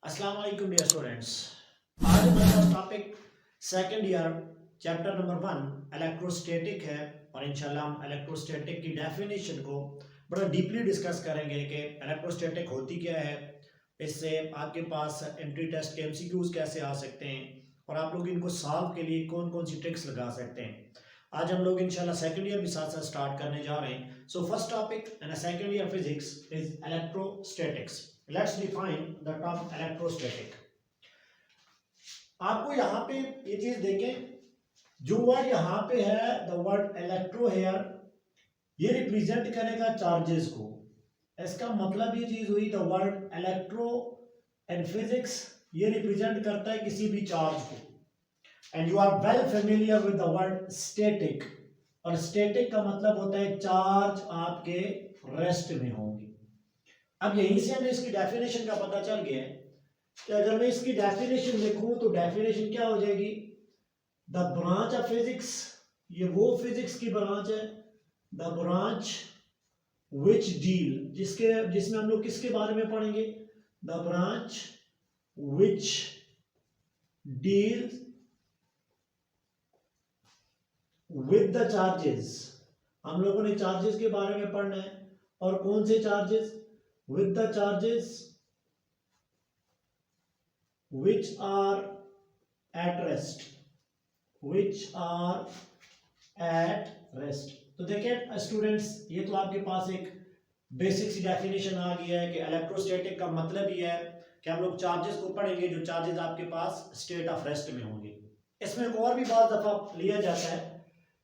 अस्सलाम वालेकुम dear students. आज हमारा topic second year chapter number 1 electrostatic है और इंशाल्लाह हम इलेक्ट्रोस्टैटिक की डेफिनेशन को बड़ा डीपली डिस्कस करेंगे कि इलेक्ट्रोस्टैटिक होती क्या है, इससे आपके पास एंट्री टेस्ट के एमसीक्यूज कैसे आ सकते हैं और आप लोग इनको सॉल्व के लिए कौन कौन सी ट्रिक्स लगा सकते हैं। आज हम लोग इंशाल्लाह सेकंड ईयर भी साथ साथ स्टार्ट करने जा रहे हैं। So first topic in second year physics is electrostatics. Let's define the term electrostatic. आपको यहाँ पे ये चीज देखें, जो वर्ड यहाँ पे है द वर्ड इलेक्ट्रो हेयर, ये रिप्रेजेंट करेगा चार्जेस को। इसका मतलब ये चीज हुई the word electro and physics, ये रिप्रेजेंट करता है किसी भी चार्ज को। And you are well familiar with the word static, और स्टैटिक का मतलब होता है चार्ज आपके रेस्ट में होंगे। अब यहीं से हमें इसकी डेफिनेशन का पता चल गया है कि अगर मैं इसकी डेफिनेशन लिखूं तो डेफिनेशन क्या हो जाएगी, द ब्रांच ऑफ फिजिक्स, ये वो फिजिक्स की ब्रांच है, द ब्रांच विच डील, जिसमें हम लोग किसके बारे में पढ़ेंगे, the branch which deal with the charges. हम लोगों ने चार्जेस के बारे में पढ़ना है, और कौन से charges, with the charges which are at rest, which are at rest। तो देखिए स्टूडेंट्स, ये तो आपके पास एक बेसिक सी डेफिनेशन आ गई है कि इलेक्ट्रोस्टैटिक का मतलब ही है कि हम लोग चार्जेस को पढ़ेंगे जो चार्जेस आपके पास स्टेट ऑफ रेस्ट में होंगे। इसमें एक और भी बात दफा लिया जाता है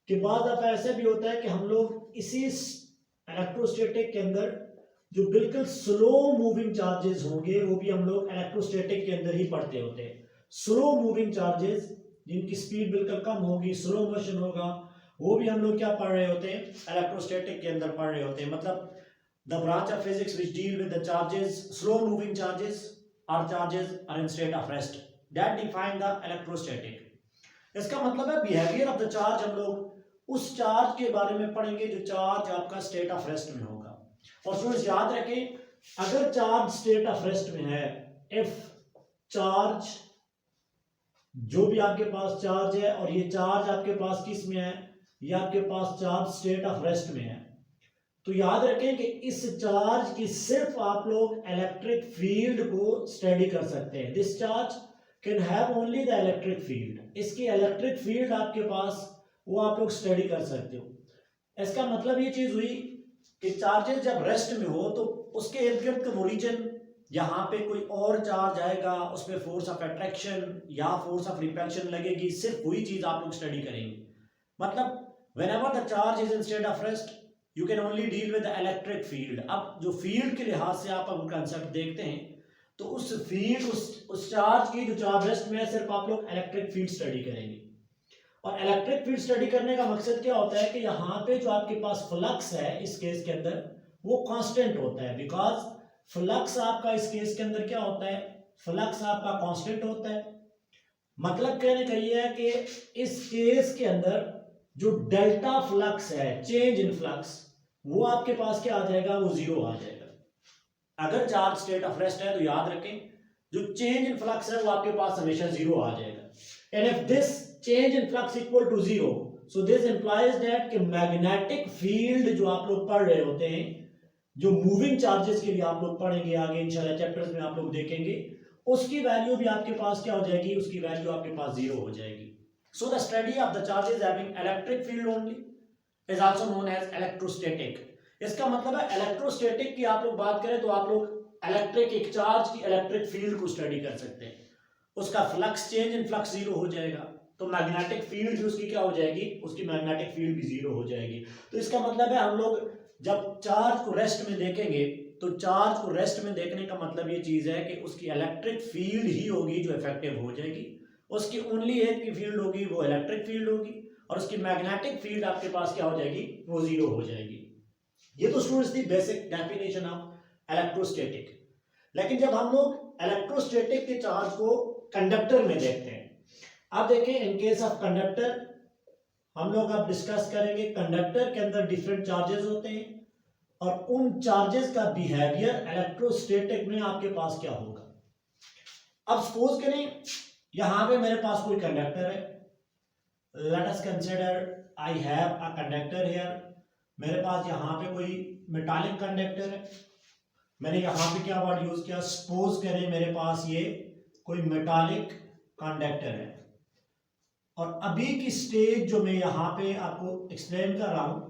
कि बाद दफा ऐसे भी होता है कि हम लोग इसी इलेक्ट्रोस्टैटिक के अंदर जो बिल्कुल स्लो मूविंग चार्जेस होंगे वो भी हम लोग इलेक्ट्रोस्टैटिक के अंदर ही पढ़ते होते हैं। स्लो मूविंग चार्जेस जिनकी स्पीड बिल्कुल कम होगी, स्लो मोशन होगा, वो भी हम लोग क्या पढ़ रहे होते हैं, इलेक्ट्रोस्टैटिक के अंदर पढ़ रहे होते हैं। मतलब the branch of physics which deal with the charges, slow moving charges और charges are in state of rest, that define the electrostatic. इसका मतलब है बिहेवियर ऑफ द चार्ज, हम लोग उस चार्ज के बारे में पढ़ेंगे जो चार्ज आपका स्टेट ऑफ रेस्ट में होगा। और स्टूडेंट्स याद रखें, अगर चार्ज स्टेट ऑफ रेस्ट में है, इफ चार्ज, जो भी आपके पास चार्ज है, और ये चार्ज आपके पास किस में है, ये आपके पास चार्ज स्टेट ऑफ रेस्ट में है, तो याद रखें कि इस चार्ज की सिर्फ आप लोग इलेक्ट्रिक फील्ड को स्टडी कर सकते हैं। This charge can have only the electric field, इसकी इलेक्ट्रिक फील्ड आपके पास वो आप लोग स्टडी कर सकते हो। इसका मतलब ये चीज हुई कि चार्जेस जब रेस्ट में हो तो उसके इर्द गिर्द का ओरिजिन, यहाँ पे कोई और चार्ज आएगा, उसमें फोर्स ऑफ अट्रैक्शन या फोर्स ऑफ रिपल्शन लगेगी, सिर्फ वही चीज आप लोग स्टडी करेंगे। मतलब whenever the charge is in state of rest you can only deal with the electric field. अब जो फील्ड के लिहाज से आप अब कंसेप्ट देखते हैं तो उस फील्ड, उस चार्ज की जो चार्ज रेस्ट में है, सिर्फ आप लोग इलेक्ट्रिक फील्ड स्टडी करेंगे। और इलेक्ट्रिक फील्ड स्टडी करने का मकसद क्या होता है कि यहाँ पे जो आपके पास फ्लक्स है इस केस के अंदर वो कांस्टेंट होता है, बिकॉज फ्लक्स आपका इस केस के अंदर क्या होता है, फ्लक्स आपका कांस्टेंट होता है। मतलब कहने का ये है कि इस केस के अंदर जो डेल्टा फ्लक्स है, चेंज इन फ्लक्स, वो आपके पास क्या आ जाएगा, वो जीरो आ जाएगा। अगर चार्ज स्टेट ऑफ रेस्ट है तो याद रखें जो चेंज इन फ्लक्स है वो आपके पास हमेशा जीरो आ जाएगा। And if this change in flux equal to zero, so this implies that कि मैग्नेटिक फील्ड जो आप लोग पढ़ रहे होते हैं, जो मूविंग चार्जेस के लिए आप लोग पढ़ेंगे आगे इंशाल्लाह चैप्टर्स में आप लोग देखेंगे, उसकी वैल्यू भी आपके पास क्या हो जाएगी, उसकी वैल्यू आपके पास जीरो हो जाएगी। So the study of the charges having electric field only is also known as electrostatic. इसका मतलब है इलेक्ट्रोस्टैटिक की आप लोग बात करें तो आप लोग इलेक्ट्रिक, एक चार्ज की इलेक्ट्रिक फील्ड को स्टडी कर सकते हैं, उसका flux, change in flux zero हो जाएगा, तो मैग्नेटिक फील्ड भी उसकी क्या हो जाएगी, उसकी मैग्नेटिक फील्ड भी जीरो हो जाएगी। तो इसका मतलब है हम लोग जब चार्ज को रेस्ट में देखेंगे तो चार्ज को रेस्ट में देखने का मतलब ये चीज है कि उसकी इलेक्ट्रिक फील्ड ही होगी जो इफेक्टिव हो जाएगी, उसकी ओनली एक की फील्ड होगी वो इलेक्ट्रिक फील्ड होगी, और उसकी मैग्नेटिक फील्ड आपके पास क्या हो जाएगी, वो जीरो हो जाएगी। ये तो students the basic definition of electrostatic. लेकिन जब हम लोग इलेक्ट्रोस्टैटिक के चार्ज को कंडक्टर में देखते हैं, आप देखें इन केस ऑफ कंडक्टर हम लोग अब डिस्कस करेंगे, कंडक्टर के अंदर डिफरेंट चार्जेस होते हैं और उन चार्जेस का बिहेवियर इलेक्ट्रोस्टैटिक में आपके पास क्या होगा। अब सपोज करें यहां पे मेरे पास कोई कंडक्टर है, let us consider I have a conductor here, मेरे पास यहां पे कोई मेटालिक कंडक्टर है, मैंने यहां पे क्या वर्ड यूज किया, सपोज करें मेरे पास ये कोई मेटालिक कंडक्टर है, और अभी की स्टेज जो मैं यहां पे आपको एक्सप्लेन कर रहा हूं,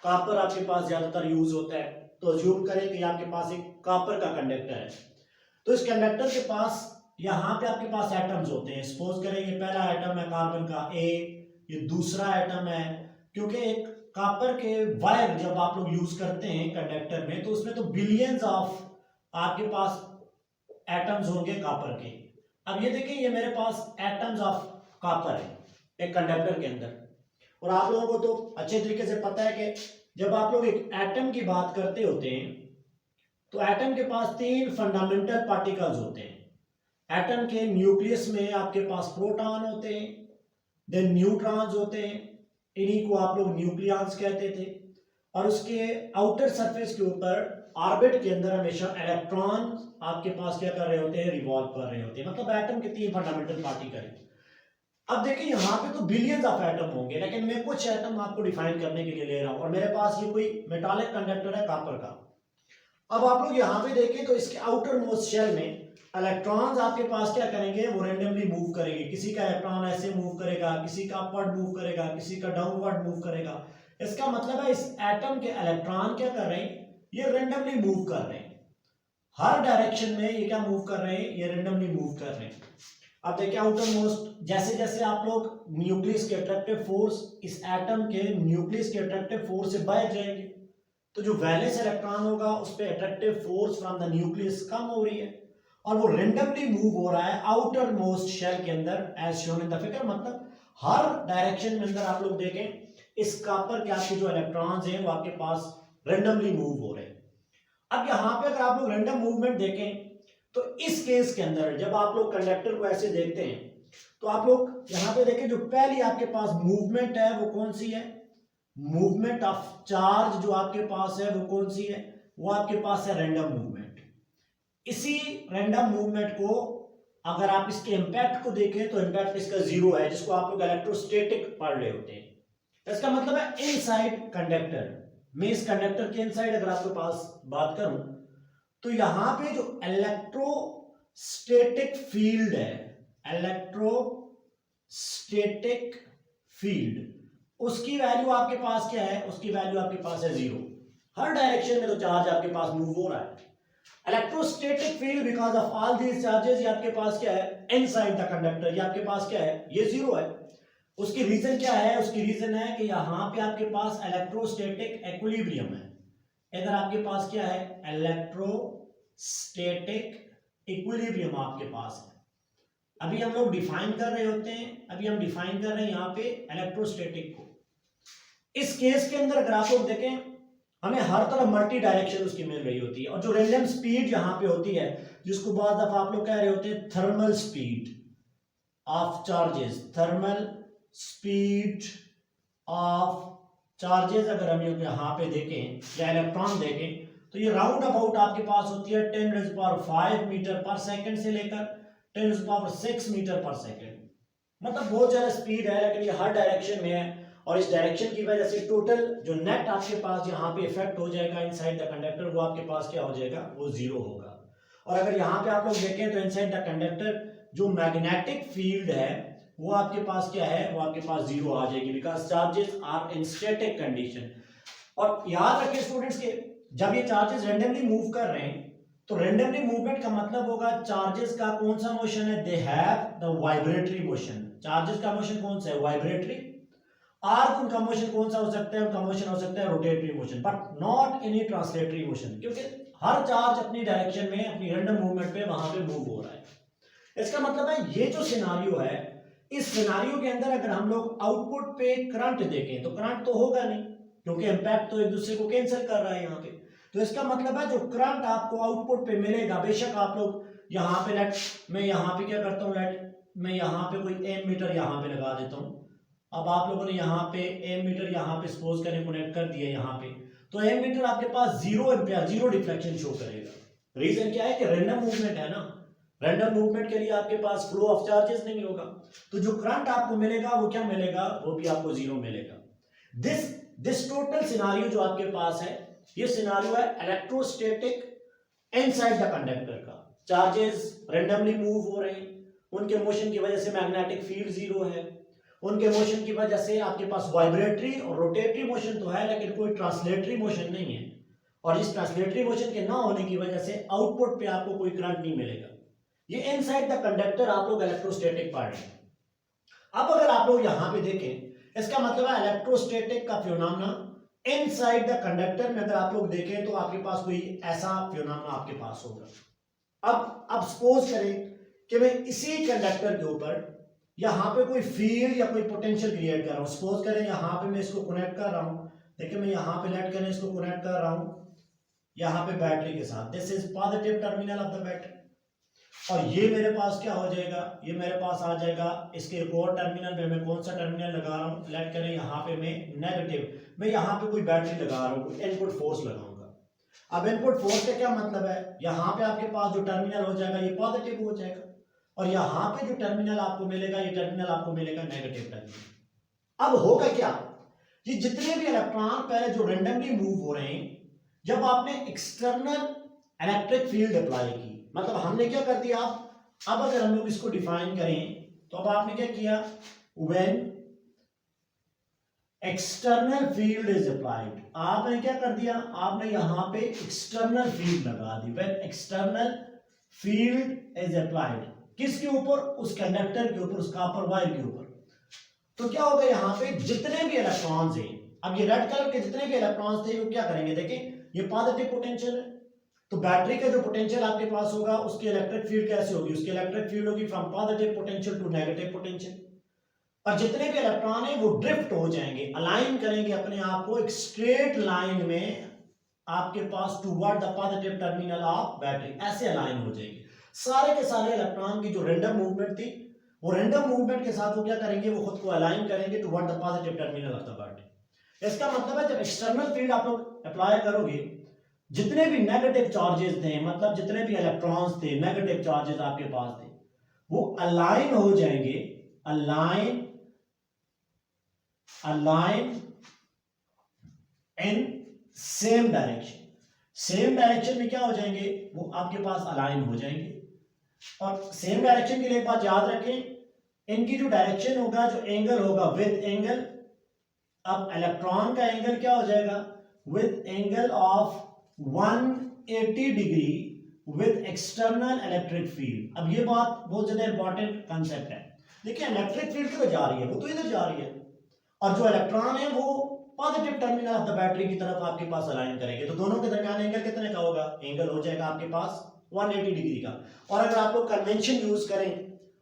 कॉपर आपके पास ज्यादातर यूज होता है, तो अज्यूम करें कि आपके पास एक कॉपर का कंडक्टर है, तो इस कंडक्टर के पास यहां पे आपके पास एटम्स होते हैं, सपोज करें ये पहला एटम है कार्बन का ए, ये दूसरा एटम है, क्योंकि एक कॉपर के वायर जब आप लोग यूज करते हैं कंडक्टर में, तो उसमें तो बिलियंस ऑफ आपके पास एटम्स होंगे कॉपर के। अब ये देखिए ये मेरे पास एटम्स ऑफ कॉपर है एक कंडक्टर के अंदर, और आप लोगों को तो अच्छे तरीके से पता है कि जब आप लोग एक एटम की बात करते होते हैं तो एटम के पास 3 फंडामेंटल पार्टिकल्स होते हैं। एटम के न्यूक्लियस में आपके पास प्रोटॉन होते हैं, देन न्यूट्रॉन्स होते हैं, इन्हीं को आप लोग न्यूक्लियॉन्स कहते थे, और उसके आउटर सरफेस के ऊपर ऑर्बिट के अंदर हमेशा इलेक्ट्रॉन आपके पास क्या कर रहे होते हैं, रिवॉल्व कर रहे होते हैं, मतलब एटम के 3 फंडामेंटल पार्टिकल हैं। अब देखिए यहां पे तो बिलियंस ऑफ एटम होंगे, लेकिन मैं कुछ एटम आपको डिफाइन करने के लिए ले रहा हूं, और मेरे पास ये कोई मेटालिक कंडक्टर है कॉपर का। अब आप लोग यहां पे देखें तो इसके आउटर मोस्ट शेल में इलेक्ट्रॉन्स आपके पास क्या करेंगे, वो रैंडमली मूव करेंगे, किसी का इलेक्ट्रॉन ऐसे मूव करेगा, किसी का अपवर्ड मूव करेगा, किसी का डाउनवर्ड मूव करेगा। इसका मतलब है इस एटम के इलेक्ट्रॉन क्या कर रहे हैं, ये रैंडमली मूव कर रहे हैं, हर डायरेक्शन में ये क्या मूव कर रहे हैं, ये रैंडमली मूव कर रहे हैं। अब देखिए आउटर मोस्ट, जैसे जैसे आप लोग न्यूक्लियस के अट्रैक्टिव फोर्स इस एटम के न्यूक्लियस के अट्रैक्टिव फोर्स से बाहर जाएंगे, तो जो वैलेंस इलेक्ट्रॉन होगा उस पे attractive force from the nucleus कम हो रही है, और वो रैंडमली मूव हो रहा है आउटर मोस्ट शेल के अंदर as shown in the figure. मतलब हर डायरेक्शन में अंदर आप लोग देखें इस कॉपर के आपके जो इलेक्ट्रॉन्स हैं वो आपके पास रैंडमली मूव हो रहे हैं। अब यहां पे अगर आप लोग रैंडम मूवमेंट देखें तो इस केस के अंदर जब आप लोग कंडक्टर को ऐसे देखते हैं तो आप लोग यहां पे देखें जो पहली आपके पास मूवमेंट है वो कौन सी है, मूवमेंट ऑफ चार्ज जो आपके पास है वो कौन सी है, वो आपके पास है रैंडम मूवमेंट। इसी रैंडम मूवमेंट को अगर आप इसके इंपैक्ट को देखें तो इंपैक्ट इसका 0 है, जिसको आप लोग इलेक्ट्रोस्टैटिक पढ़ रहे होते हैं। इसका मतलब है इनसाइड कंडक्टर, मैं इस कंडक्टर के इनसाइड अगर आपके पास बात करूं तो यहां पे जो इलेक्ट्रोस्टैटिक फील्ड है, इलेक्ट्रोस्टैटिक फील्ड, उसकी वैल्यू आपके पास क्या है, उसकी वैल्यू आपके पास है 0। हर डायरेक्शन में तो चार्ज आपके पास मूव हो रहा है। Electrostatic field because of all these charges ये आपके पास क्या है, इनसाइड द कंडक्टर, ये आपके पास क्या है, ये 0 है। उसकी रीजन क्या है, उसकी रीजन है कि यहां पे आपके पास इलेक्ट्रोस्टैटिक इक्विलिब्रियम है, इधर आपके पास क्या है, इलेक्ट्रोस्टैटिक इक्विलिब्रियम आपके पास है। अभी हम लोग डिफाइन कर रहे होते हैं, अभी हम डिफाइन कर रहे हैं यहां पे इलेक्ट्रोस्टैटिक को। इस केस के अंदर अगर आप लोग देखें हमें हर तरफ मल्टी डायरेक्शन उसकी मिल रही होती है, और जो रैंडम स्पीड यहां पे होती है जिसको बहुत दफा आप लोग कह रहे होते हैं thermal speed of charges, thermal speed of charges, अगर हम यहां पे देखें या इलेक्ट्रॉन देखें तो ये राउंड अबाउट आपके पास होती है 10⁵ मीटर पर सेकंड से लेकर 10⁶ मीटर पर सेकंड, मतलब बहुत ज्यादा स्पीड है, लेकिन ये हर डायरेक्शन में है, और इस डायरेक्शन की वजह से टोटल जो नेट आपके पास यहाँ पे इफेक्ट हो जाएगा इनसाइड द कंडक्टर, वो आपके पास क्या हो जाएगा, वो 0 होगा। और अगर यहाँ पे आप लोग देखें तो इनसाइड द कंडक्टर जो मैग्नेटिक फील्ड है वो आपके पास क्या है, वो आपके पास 0 आ जाएगी, because charges are in static condition. और याद रखिए स्टूडेंट्स के जब ये चार्जेस रैंडमली मूव कर रहे हैं तो रैंडमली मूवमेंट का मतलब होगा चार्जेस का कौन सा मोशन है, they have the vibratory motion. Charges का मोशन कौन सा है, वाइब्रेटरी। और उनका मोशन कौन सा हो सकता है, उनका मोशन हो सकता है rotatory motion, but not any translatory motion, क्योंकि हर चार्ज अपनी डायरेक्शन में अपनी रैंडम मूवमेंट पे वहां पे मूव हो रहा है। इसका मतलब है ये जो सिनारियो है, इस सिनारियो के अंदर अगर हम लोग आउटपुट पे करंट देखें तो करंट तो होगा नहीं, क्योंकि इंपैक्ट तो एक दूसरे को कैंसिल कर रहा है यहाँ पे। तो इसका मतलब है जो करंट आपको आउटपुट पे मिलेगा, बेशक आप लोग यहाँ पे लेट, मैं यहाँ पे क्या करता हूँ, लेट मैं यहाँ पे कोई एम मीटर यहाँ पे लगा देता हूँ। अब आप लोगों ने यहाँ पे एम मीटर यहाँ पे सपोज करें कनेक्ट कर दिया यहाँ पे, तो एम मीटर आपके पास 0 एम्पियर 0 डिफ्लेक्शन शो करेगा। रीजन क्या है कि रैंडम मूवमेंट है ना, रैंडम मूवमेंट के लिए आपके पास फ्लो ऑफ चार्जेस नहीं होगा, तो जो करंट आपको मिलेगा वो क्या मिलेगा, वो भी आपको जीरो मिलेगा। दिस टोटल सिनारियो जो आपके पास है, ये सिनारियो है इलेक्ट्रोस्टैटिक इनसाइड द कंडक्टर का। चार्जेस रैंडमली मूव हो रहे हैं, उनके मोशन की वजह से मैग्नेटिक फील्ड जीरो है, उनके मोशन की वजह से आपके पास वाइब्रेटरी और रोटेटरी मोशन तो है लेकिन कोई ट्रांसलेटरी मोशन नहीं है, और इस ट्रांसलेटरी मोशन के ना होने की वजह से आउटपुट पे आपको कोई करंट नहीं मिलेगा। ये इनसाइड द कंडक्टर आप लोग इलेक्ट्रोस्टैटिक पढ़ रहे हैं। अब अगर आप लोग यहां पे देखें, इसका मतलब है इलेक्ट्रोस्टैटिक का फिनोमेना इनसाइड द कंडक्टर में अगर आप लोग देखें तो आपके पास कोई ऐसा फिनोमेना आपके पास होगा। अब सपोज करें कि मैं इसी कंडक्टर के ऊपर यहां पे कोई फील्ड या कोई पोटेंशियल क्रिएट कर रहा हूं। सपोज करें यहां पे मैं इसको कनेक्ट कर रहा हूं, देखिए मैं यहां पे लेट करें इसको कनेक्ट कर रहा हूं यहां पे बैटरी के साथ, this is positive terminal of the battery, और ये मेरे पास क्या हो जाएगा, ये मेरे पास आ जाएगा इसके एक और टर्मिनल पे। मैं कौन सा टर्मिनल लगा रहा हूँ, लेट करें यहाँ पे मैं नेगेटिव, मैं यहाँ पे कोई बैटरी लगा रहा हूँ, कोई इनपुट फोर्स लगाऊंगा। अब इनपुट फोर्स का क्या मतलब है, यहाँ पे आपके पास जो टर्मिनल हो जाएगा ये पॉजिटिव हो जाएगा, और यहाँ पे जो टर्मिनल आपको मिलेगा ये टर्मिनल आपको मिलेगा नेगेटिव टर्मिनल। अब होगा क्या, ये जितने भी इलेक्ट्रॉन पहले जो रेंडमली मूव हो रहे हैं, जब आपने एक्सटर्नल इलेक्ट्रिक फील्ड अप्लाई की, मतलब हमने क्या कर दिया, अब अगर हम लोग इसको डिफाइन करें तो अब आपने क्या किया, when external field is applied, आपने क्या कर दिया, आपने यहां पे एक्सटर्नल फील्ड लगा दी। When external field is applied, किसके ऊपर, उस कंडक्टर के ऊपर, उस कॉपर वायर के ऊपर, तो क्या होगा, यहां पे जितने भी इलेक्ट्रॉन्स हैं, अब ये रेड कलर के जितने भी इलेक्ट्रॉन्स थे वो क्या करेंगे, देखिए ये पॉजिटिव पोटेंशियल है, तो बैटरी का जो पोटेंशियल आपके पास होगा उसकी इलेक्ट्रिक फील्ड कैसे होगी, उसकी इलेक्ट्रिक फील्ड होगी from positive potential to negative potential, और जितने भी इलेक्ट्रॉन है वो ड्रिफ्ट हो जाएंगे, अलाइन करेंगे अपने आप को एक स्ट्रेट लाइन में आपके पास toward the positive terminal of battery, ऐसे अलाइन हो जाएंगे। सारे के सारे इलेक्ट्रॉन की जो रैंडम मूवमेंट थी, वो रैंडम मूवमेंट के साथ वो क्या करेंगे, वो खुद को अलाइन करेंगे toward the positive terminal of the battery. इसका मतलब है जब एक्सटर्नल फील्ड आप लोग अप्लाई करोगे, जितने भी नेगेटिव चार्जेस थे, मतलब जितने भी इलेक्ट्रॉन्स थे, नेगेटिव चार्जेस आपके पास थे, वो अलाइन हो जाएंगे, align in same direction, same direction में क्या हो जाएंगे, वो आपके पास अलाइन हो जाएंगे। और सेम डायरेक्शन के लिए एक बात याद रखें, इनकी जो डायरेक्शन होगा, जो एंगल होगा विद एंगल, अब इलेक्ट्रॉन का एंगल क्या हो जाएगा, with angle of 180 degree with external electric field. अब ये बात बहुत ज्यादा इंपॉर्टेंट कंसेप्ट है। देखिए इलेक्ट्रिक फील्ड किधर जा रही है, वो तो इधर जा रही है, और जो इलेक्ट्रॉन है वो positive terminal of the battery की तरफ आपके पास अलाइन करेंगे, तो दोनों के दरमियान एंगल कितने का होगा, एंगल हो जाएगा आपके पास 180 डिग्री का। और अगर आप लोग कन्वेंशन यूज करें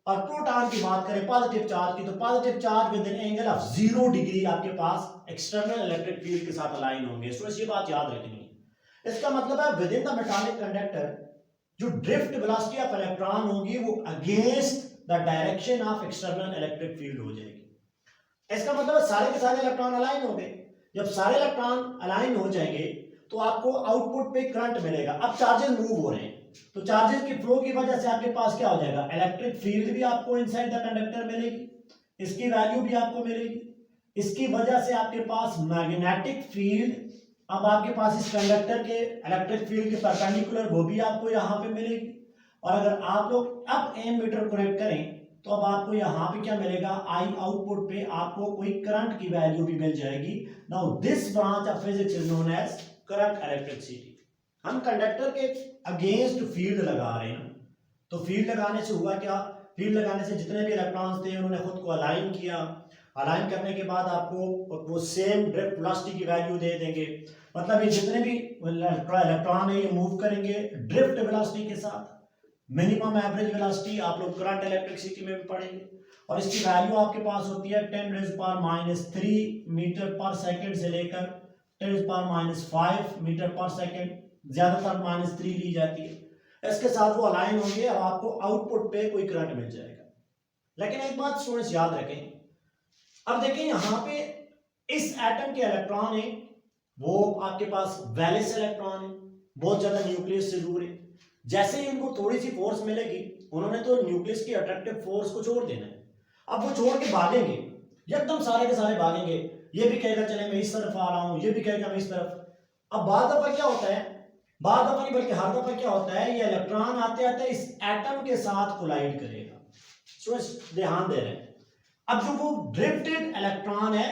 और प्रोटॉन की बात करें पॉजिटिव चार्ज की, तो positive charge with an angle of 0 degree आपके पास एक्सटर्नल इलेक्ट्रिक फील्ड के साथ अलाइन होंगे। तो ये बात याद रखनी है। इसका मतलब है with in the metallic conductor जो ड्रिफ्ट वेलोसिटी ऑफ इलेक्ट्रॉन होगी वो against the direction of external electric field हो जाएगी। इसका मतलब सारे के सारे इलेक्ट्रॉन अलाइन हो गए। जब सारे इलेक्ट्रॉन अलाइन हो जाएंगे तो आपको आउटपुट पे करंट मिलेगा। अब चार्जेस मूव हो रहे हैं तो चार्जेस की फ्लो की वजह से आपके पास क्या हो जाएगा, इलेक्ट्रिक फील्ड भी आपको इनसाइड द कंडक्टर मिलेगी, इसकी वैल्यू भी आपको मिलेगी, इसकी वजह से आपके पास मैग्नेटिक फील्ड, अब आपके पास इस कंडक्टर के इलेक्ट्रिक फील्ड के परपेंडिकुलर वो भी आपको यहाँ पे मिलेगी। और अगर आप लोग अब एमीटर कनेक्ट करें तो अब आपको यहाँ पे क्या मिलेगा, आई आउटपुट पे आपको कोई करंट की वैल्यू भी मिल जाएगी। Now this branch of physics is known as current electricity. हम कंडक्टर के अगेंस्ट फील्ड लगा रहे हैं, तो फील्ड लगाने से हुआ क्या, फील्ड लगाने से जितने भी इलेक्ट्रॉन्स थे उन्होंने खुद को अलाइन किया, अलाइन करने के बाद आपको वो सेम ड्रिफ्ट वेलोसिटी की वैल्यू दे देंगे। मतलब ये जितने भी इलेक्ट्रॉन है ये मूव करेंगे ड्रिफ्ट वेलोसिटी के साथ, मिनिमम एवरेज वेलोसिटी आप लोग करंट इलेक्ट्रिसिटी में भी पढ़ेंगे। और इसकी वैल्यू आपके पास होती है 10⁻³ मीटर पर सेकंड से लेकर 10⁻⁵ मीटर पर सेकंड, ज्यादातर -3 ली जाती है। इसके साथ वो अलाइन होंगे और आपको आउटपुट पे कोई करंट मिल जाएगा। लेकिन एक बात स्टूडेंट्स याद रखें, अब देखें यहाँ पे इस एटम के इलेक्ट्रॉन है वो आपके पास वैलेंस इलेक्ट्रॉन है, बहुत ज्यादा न्यूक्लियस से दूर है। जैसे ही इनको थोड़ी सी फोर्स मिलेगी, उन्होंने तो न्यूक्लियस की अट्रैक्टिव फोर्स को छोड़ देना है। अब वो छोड़ के भागेंगे, एकदम सारे के सारे भागेंगे। ये भी कहेगा चले मैं इस तरफ आ रहा हूं, ये भी कहेगा मैं इस तरफ। अब बाद दफा क्या होता है, बाद दफा नहीं बल्कि हर दफा क्या होता है, ये इलेक्ट्रॉन आते आते इस एटम के साथ कोलाइड करेगा। सो ध्यान दे रहे हैं। अब जो वो ड्रिफ्टेड इलेक्ट्रॉन है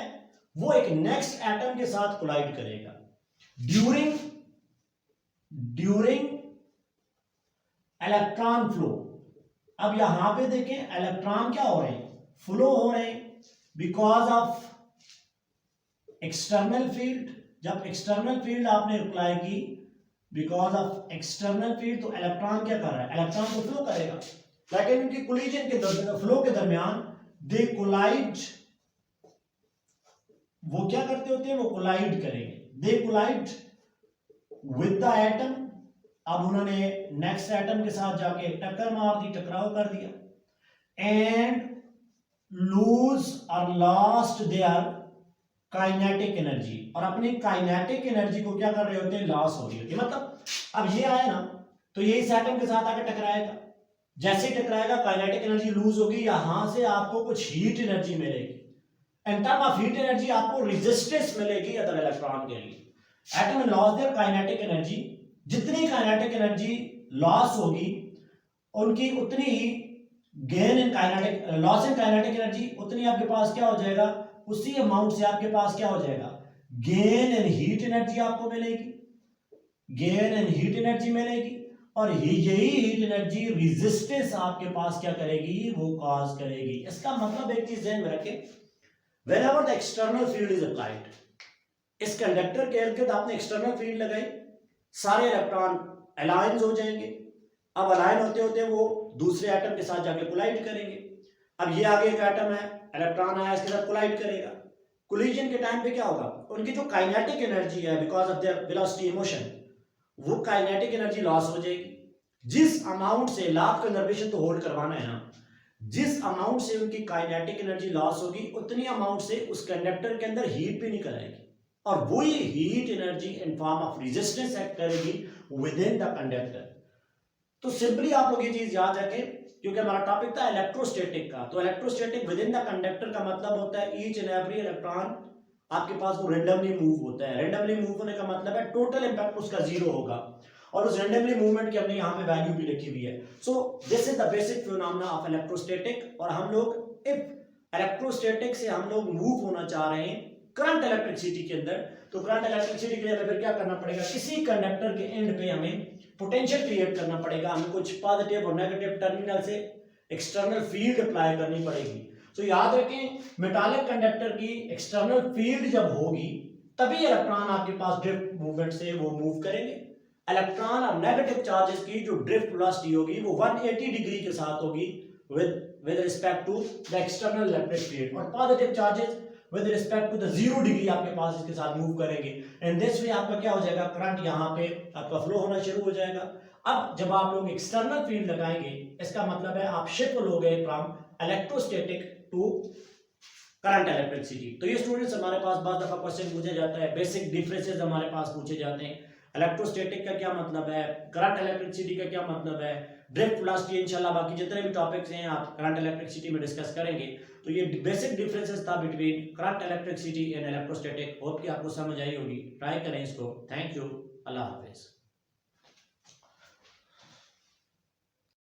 वो एक नेक्स्ट एटम के साथ कोलाइड करेगा ड्यूरिंग इलेक्ट्रॉन फ्लो। अब यहां पे देखें इलेक्ट्रॉन क्या हो रहे हैं, फ्लो हो रहे हैं बिकॉज ऑफ एक्सटर्नल फील्ड। जब एक्सटर्नल फील्ड आपने अप्लाई की, बिकॉज ऑफ एक्सटर्नल फील्ड, तो इलेक्ट्रॉन क्या कर रहा है, इलेक्ट्रॉन को फ्लो करेगा। लेकिन उनकी कोलिजन के फ्लो के दरमियान दे कोलाइड, वो क्या करते होते हैं, वो कोलाइड करेंगे, दे कोलाइड विद द एटम। अब उन्होंने नेक्स्ट एटम के साथ जाके टक्कर मार दी, टकराव कर दिया, एंड लूज और लॉस्ट देयर काइनेटिक एनर्जी, और अपनी काइनेटिक एनर्जी को क्या कर रहे होते हैं, लॉस हो रही होती है। मतलब अब ये आया ना, तो ये इस एटम के साथ आकर टकराएगा, जैसे ही टकराएगा काइनेटिक एनर्जी लूज होगी, यहां से आपको कुछ हीट एनर्जी मिलेगी। In term of heat energy आपको रेजिस्टेंस मिलेगी अदर इलेक्ट्रॉन के लिए। Atom loss their kinetic energy, जितनी काइनेटिक एनर्जी लॉस होगी उनकी उतनी ही gain in kinetic, loss in kinetic energy उतनी आपके पास क्या हो जाएगा, उसी अमाउंट से आपके पास क्या हो जाएगा, गेन इन हीट एनर्जी आपको मिलेगी, गेन इन हीट एनर्जी मिलेगी। और यही हीट एनर्जी रेजिस्टेंस आपके पास क्या करेगी, वो कॉज करेगी। इसका मतलब एक चीज ध्यान में रखें, whenever the external field is applied, इस कंडक्टर के इर्द-गिर्द आपने एक्सटर्नल फील्ड लगाई, सारे इलेक्ट्रॉन अलायंस हो जाएंगे। अब अलायन होते होते वो दूसरे एटम के साथ जाके कोलाइड करेंगे। अब ये आगे एक एटम है, इलेक्ट्रॉन आया, इसके साथ कोलाइड करेगा। कोलिजन के टाइम पे क्या होगा, उनकी जो काइनेटिक एनर्जी है because of their velocity motion, वो काइनेटिक एनर्जी लॉस हो जाएगी। जिस अमाउंट से, लॉ ऑफ कंजर्वेशन तो होल्ड करवाना है ना, जिस अमाउंट से उनकी काइनेटिक एनर्जी लॉस होगी उतनी अमाउंट से उस कंडक्टर के अंदर हीट भी निकल आएगी, और वही heat energy in form of resistance act करेगी विद इन द कंडक्टर। तो सिंपली आप लोग ये चीज याद रखें, क्योंकि हमारा टॉपिक था इलेक्ट्रोस्टैटिक का। तो electrostatic with in the conductor का मतलब होता है ईच एंड एवरी इलेक्ट्रॉन आपके पास वो रेंडमली मूव होता है। रेंडमली मूव होने का मतलब है टोटल इंपैक्ट उसका जीरो होगा, और उस रेंडमली मूवमेंट की हमने यहाँ पे वैल्यू भी लिखी हुई है। So this is the basic phenomena of electrostatic. और हम लोग इफ इलेक्ट्रोस्टैटिक से हम लोग मूव होना चाह रहे हैं करंट इलेक्ट्रिसिटी के अंदर, तो करंट इलेक्ट्रिसिटी के लिए हमें फिर क्या करना पड़ेगा, किसी कंडक्टर के एंड पे हमें पोटेंशियल क्रिएट करना पड़ेगा, हमें कुछ पॉजिटिव और नेगेटिव टर्मिनल से एक्सटर्नल फील्ड अप्लाई करनी पड़ेगी। तो याद रखें, मेटालिक कंडक्टर की एक्सटर्नल फील्ड जब होगी तभी इलेक्ट्रॉन आपके पास ड्रिफ्ट मूवमेंट से वो मूव करेंगे। इलेक्ट्रॉन और नेगेटिव चार्जेस की जो ड्रिफ्ट वेलोसिटी होगी वो 180 डिग्री के साथ होगी with respect to the external electric field, और positive charges with respect to the 0 degree आपके पास इसके साथ मूव करेंगे। एंड दिस वे आपका क्या हो जाएगा, करंट यहाँ पे आपका फ्लो होना शुरू हो जाएगा। अब जब आप लोग एक्सटर्नल फील्ड लगाएंगे, इसका मतलब है आप शिफ्ट हो गए from electrostatic to current electricity. तो ये स्टूडेंट्स हमारे पास बहुत दफा क्वेश्चन पूछे जाता है, बेसिक डिफरेंसेस हमारे पास पूछे जाते हैं। इलेक्ट्रोस्टैटिक का क्या मतलब है, करंट इलेक्ट्रिसिटी का क्या मतलब है, ड्रिफ्ट वेलोसिटी, इंशाल्लाह बाकी जितने भी टॉपिक्स हैं आप करंट इलेक्ट्रिसिटी में डिस्कस करेंगे। तो ये बेसिक डिफरेंसेस था between current electricity and electrostatic. Hope कि आपको समझ आई होगी, ट्राई करें इसको। Thank you, Allah Hafiz.